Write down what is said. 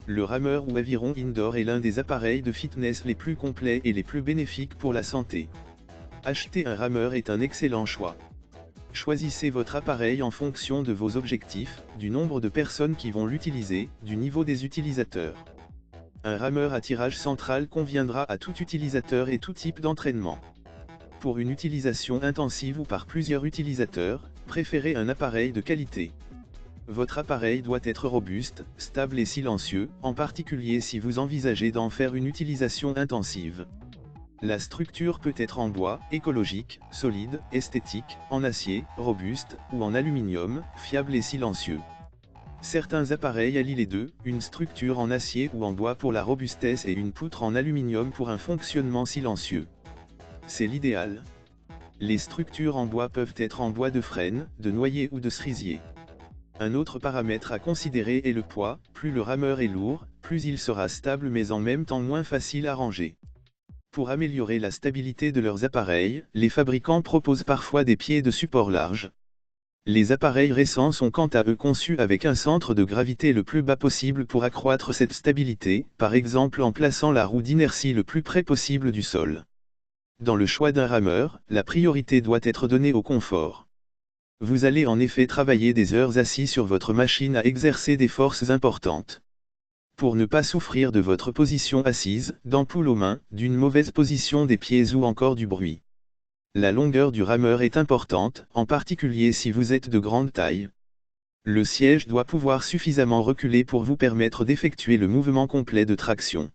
Le rameur ou aviron indoor est l'un des appareils de fitness les plus complets et les plus bénéfiques pour la santé. Acheter un rameur est un excellent choix. Choisissez votre appareil en fonction de vos objectifs, du nombre de personnes qui vont l'utiliser, du niveau des utilisateurs. Un rameur à tirage central conviendra à tout utilisateur et tout type d'entraînement. Pour une utilisation intensive ou par plusieurs utilisateurs, préférez un appareil de qualité. Votre appareil doit être robuste, stable et silencieux, en particulier si vous envisagez d'en faire une utilisation intensive. La structure peut être en bois, écologique, solide, esthétique, en acier, robuste, ou en aluminium, fiable et silencieux. Certains appareils allient les deux, une structure en acier ou en bois pour la robustesse et une poutre en aluminium pour un fonctionnement silencieux. C'est l'idéal. Les structures en bois peuvent être en bois de frêne, de noyer ou de cerisier. Un autre paramètre à considérer est le poids, plus le rameur est lourd, plus il sera stable mais en même temps moins facile à ranger. Pour améliorer la stabilité de leurs appareils, les fabricants proposent parfois des pieds de support larges. Les appareils récents sont quant à eux conçus avec un centre de gravité le plus bas possible pour accroître cette stabilité, par exemple en plaçant la roue d'inertie le plus près possible du sol. Dans le choix d'un rameur, la priorité doit être donnée au confort. Vous allez en effet travailler des heures assis sur votre machine à exercer des forces importantes. Pour ne pas souffrir de votre position assise, d'ampoules aux mains, d'une mauvaise position des pieds ou encore du bruit. La longueur du rameur est importante, en particulier si vous êtes de grande taille. Le siège doit pouvoir suffisamment reculer pour vous permettre d'effectuer le mouvement complet de traction.